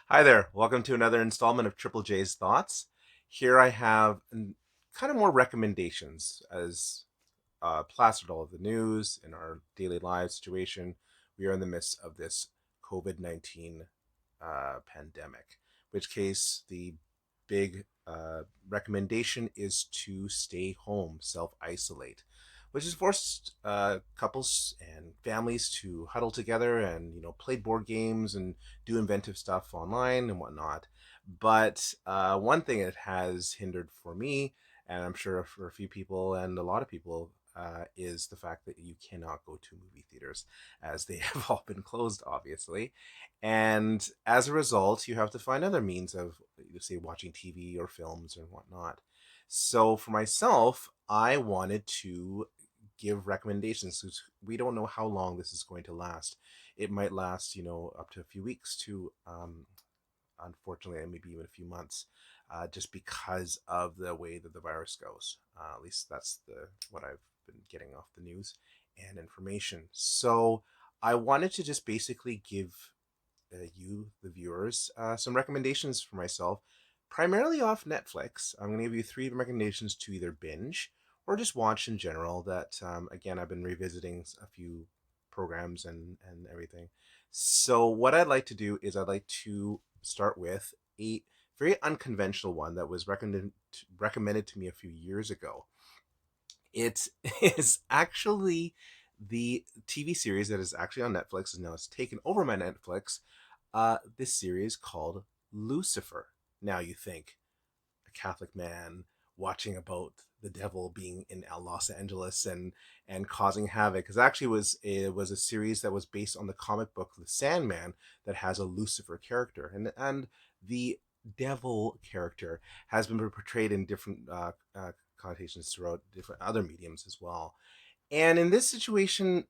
Hi there. Welcome to another installment of Triple J's Thoughts. Here I have kind of more recommendations as plastered all of the news in our daily lives situation. We are in the midst of this COVID-19 pandemic, which case the big recommendation is to stay home, self isolate, which has forced couples and families to huddle together and play board games and do inventive stuff online and whatnot. But one thing it has hindered for me, and I'm sure for a few people and a lot of people, is the fact that you cannot go to movie theaters as they have all been closed, obviously. And as a result, you have to find other means of, say, watching TV or films or whatnot. So for myself, I wanted to give recommendations because we don't know how long this is going to last. It might last, up to a few weeks to, unfortunately, maybe even a few months, just because of the way that the virus goes. At least that's the what I've been getting off the news and information. So I wanted to just basically give you, the viewers, some recommendations for myself, primarily off Netflix. I'm going to give you three recommendations to either binge or just watch in general. That again, I've been revisiting a few programs and everything. So what I'd like to do is I'd like to start with a very unconventional one that was recommended to me a few years ago. It is actually the TV series that is actually on Netflix, and now it's taken over my Netflix. This series called Lucifer. Now you think a Catholic man watching about the devil being in Los Angeles and causing havoc, because actually it was a series that was based on the comic book The Sandman that has a Lucifer character, and the devil character has been portrayed in different connotations throughout different other mediums as well. And in this situation,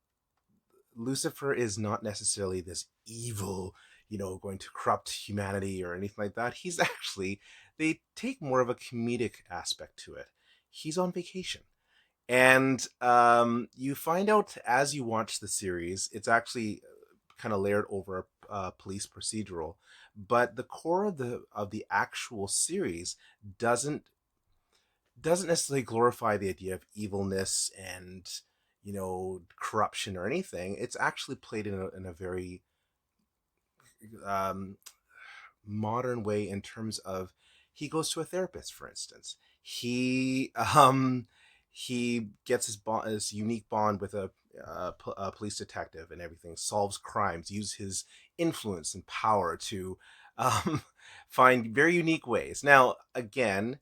Lucifer is not necessarily this evil, going to corrupt humanity or anything like that. He's actually, they take more of a comedic aspect to it. He's on vacation. And you find out as you watch the series, it's actually kind of layered over a police procedural, but the core of the actual series doesn't doesn't necessarily glorify the idea of evilness and corruption or anything. It's actually played in a very um, modern way in terms of he goes to a therapist, for instance. He gets his unique bond with a police detective and everything, solves crimes, uses his influence and power to um, find very unique ways. Now, again,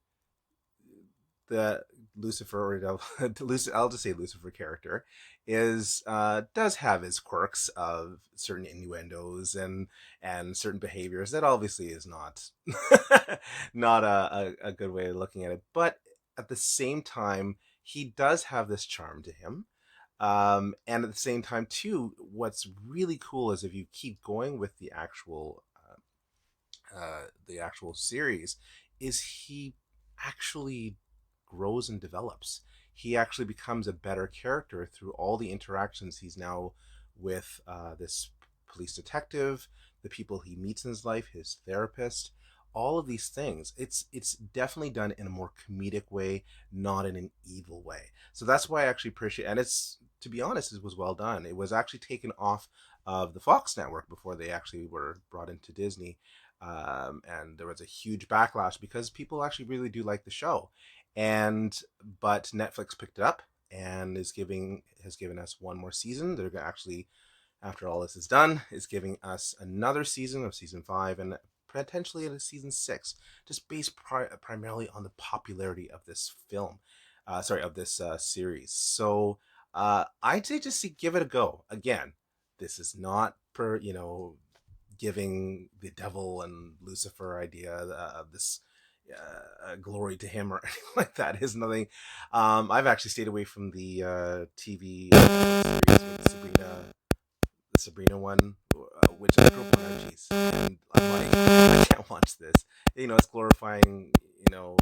the Lucifer, or I'll just say Lucifer character, is does have his quirks of certain innuendos and certain behaviors that obviously is not not a good way of looking at it. But at the same time, he does have this charm to him. And at the same time, too, what's really cool is if you keep going with the actual series, is he actually grows and develops. He actually becomes a better character through all the interactions he's now with this police detective, the people he meets in his life, his therapist, all of these things. It's definitely done in a more comedic way, not in an evil way. So that's why I actually appreciate, and it's, to be honest, it was well done. It was actually taken off of the Fox network before they actually were brought into Disney, and there was a huge backlash because people actually really do like the show. And but Netflix picked it up and has given us one more season. They're actually, after all this is done, is giving us another season of season 5 and potentially a season 6, just based primarily on the popularity of this film. Sorry, of this series. So I'd say just to give it a go. Again, this is not per giving the devil and Lucifer idea of this glory to him or anything like that. Is nothing. I've actually stayed away from the TV series with the Sabrina one, which I grew up on RGs, and I'm like, I can't watch this. It's glorifying, you know,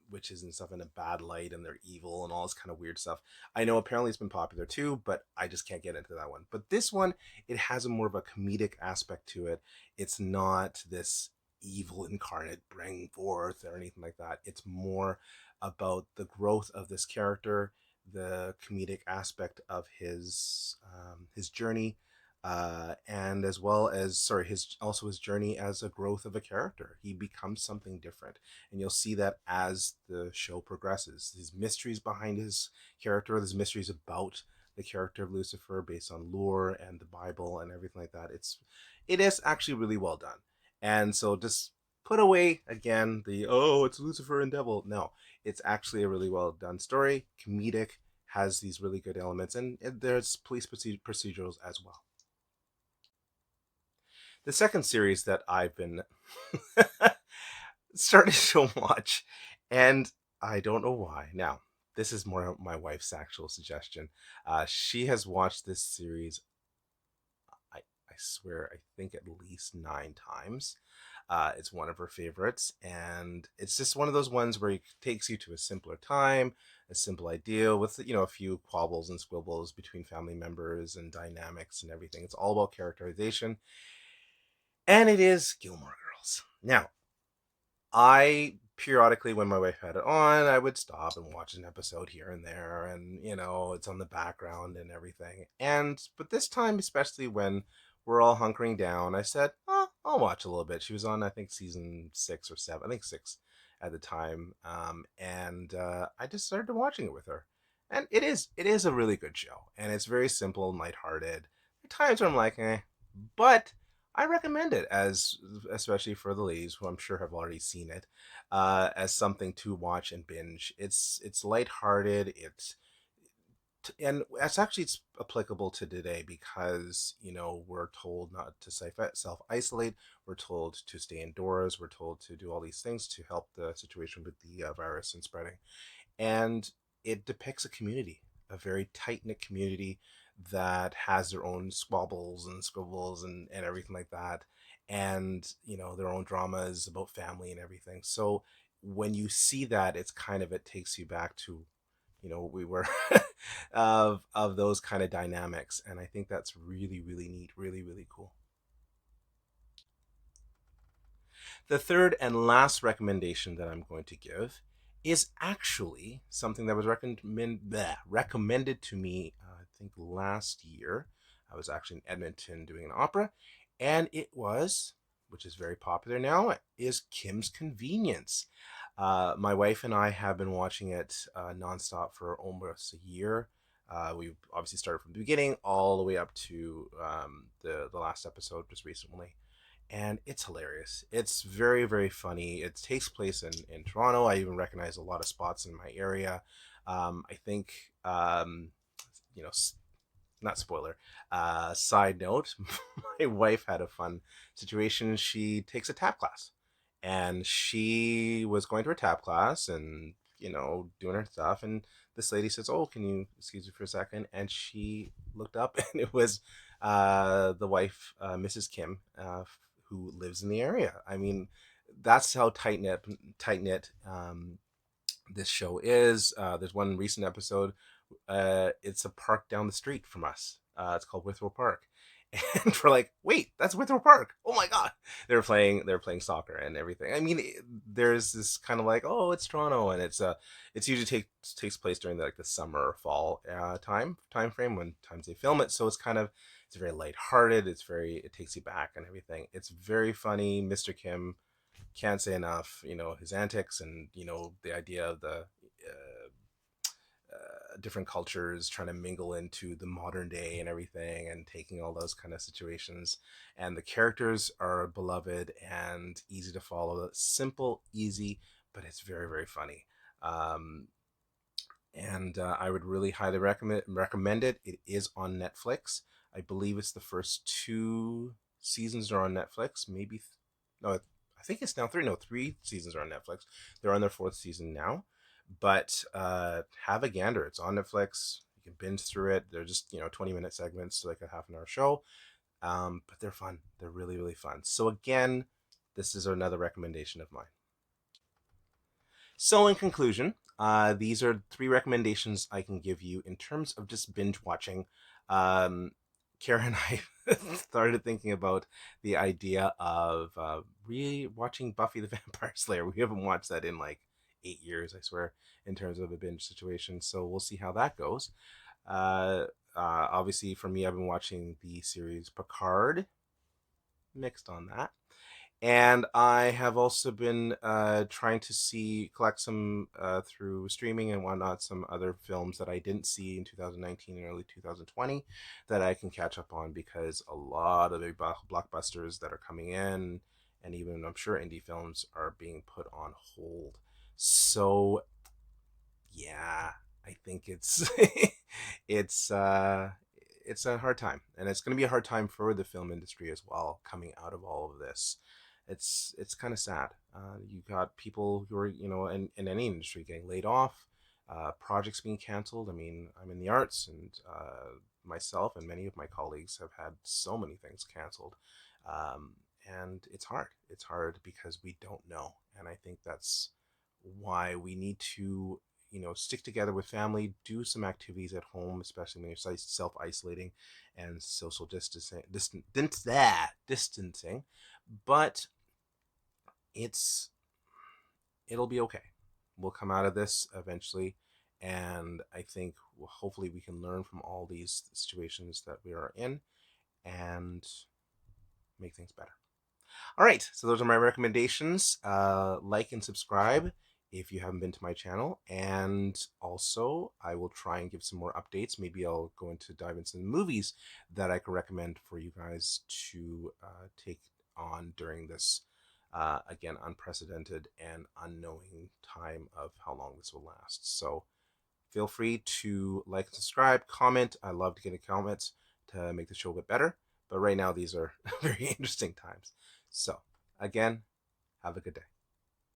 witches and stuff in a bad light and they're evil and all this kind of weird stuff. I know apparently it's been popular too, but I just can't get into that one. But this one, it has a more of a comedic aspect to it. It's not this evil incarnate bring forth or anything like that. It's more about the growth of this character, the comedic aspect of his journey, and as well as his also his journey as a growth of a character. He becomes something different, and you'll see that as the show progresses. There's mysteries behind his character. There's mysteries about the character of Lucifer based on lore and the Bible and everything like that. It is actually really well done, and so just put away again the oh it's Lucifer and devil. No, it's actually a really well done story, comedic, has these really good elements, and there's police procedurals as well. The second series that I've been starting to watch, and I don't know why. Now, this is more my wife's actual suggestion. She has watched this series, I swear, I think at least 9 times. It's one of her favorites, and it's just one of those ones where it takes you to a simpler time, a simple idea with a few quabbles and squibbles between family members and dynamics and everything. It's all about characterization, and it is Gilmore Girls. Now, I periodically, when my wife had it on, I would stop and watch an episode here and there, and it's on the background and everything. But this time, especially when we're all hunkering down, I said, "Oh, I'll watch a little bit." She was on, I think, season 6 or 7, I think 6 at the time, and I just started watching it with her, and it is a really good show, and it's very simple, lighthearted. There are times where I'm like, eh, but I recommend it as especially for the ladies who I'm sure have already seen it, as something to watch and binge. It's lighthearted. It's applicable to today because we're told not to self isolate. We're told to stay indoors. We're told to do all these things to help the situation with the virus and spreading. And it depicts a community, a very tight knit community that has their own squabbles and scribbles and everything like that, and their own dramas about family and everything. So when you see that, it takes you back to what we were of those kind of dynamics, and I think that's really really neat, really really cool. The third and last recommendation that I'm going to give is actually something that was recommended to me, I think last year. I was actually in Edmonton doing an opera, and it was, which is very popular now, is Kim's Convenience. My wife and I have been watching it nonstop for almost a year. We obviously started from the beginning all the way up to the last episode just recently, and it's hilarious. It's very, very funny. It takes place in Toronto. I even recognize a lot of spots in my area. I think, you know, not spoiler. Side note, my wife had a fun situation. She takes a tap class, and she was going to her tap class and doing her stuff. And this lady says, "Oh, can you excuse me for a second?" And she looked up, and it was the wife, Mrs. Kim, who lives in the area. I mean, that's how tight knit this show is. There's one recent episode. It's a park down the street from us. It's called Withrow Park, and we're like, "Wait, that's Withrow Park! Oh my god!" They're playing soccer and everything. I mean, there's this kind of like, "Oh, it's Toronto," and it's usually takes place during the summer or fall time frame when times they film it. So it's very lighthearted. It takes you back and everything. It's very funny. Mr. Kim can't say enough. His antics and the idea of the different cultures trying to mingle into the modern day and everything, and taking all those kind of situations. And the characters are beloved and easy to follow. Simple, easy, but it's very, very funny. Um, and I would really highly recommend it. It is on Netflix. I believe it's the first 2 seasons are on Netflix. Maybe no, I think it's now 3. No, 3 seasons are on Netflix. They're on their 4th season now. But have a gander. It's on Netflix. You can binge through it. They're just 20-minute segments, like a half an hour show. But they're fun. They're really really fun. So again, this is another recommendation of mine. So, in conclusion, these are three recommendations I can give you in terms of just binge watching. Um, Kara and I started thinking about the idea of re-watching Buffy the Vampire Slayer. We haven't watched that in like 8 years, I swear, in terms of a binge situation. So we'll see how that goes. Uh, Obviously, for me, I've been watching the series Picard, mixed on that. And I have also been trying to collect some through streaming and whatnot, some other films that I didn't see in 2019 and early 2020 that I can catch up on because a lot of the blockbusters that are coming in, and even I'm sure indie films, are being put on hold. So yeah, I think it's uh it's a hard time, and it's going to be a hard time for the film industry as well coming out of all of this. It's kind of sad. You got people who are, in any industry getting laid off, projects being canceled. I mean, I'm in the arts, and myself and many of my colleagues have had so many things canceled. um, and it's hard. It's hard because we don't know, and I think that's why we need to, stick together with family, do some activities at home, especially when you're self-isolating and social distancing. But it's it'll be okay. We'll come out of this eventually, and I think hopefully we can learn from all these situations that we are in and make things better. All right, so those are my recommendations. Like and subscribe if you haven't been to my channel, and also I will try and give some more updates. Maybe I'll go into dive into some movies that I can recommend for you guys to take on during this again unprecedented and unknowing time of how long this will last. So feel free to like and subscribe, comment. I love to get a comment to make the show a bit better. But right now, these are very interesting times. So, again, have a good day.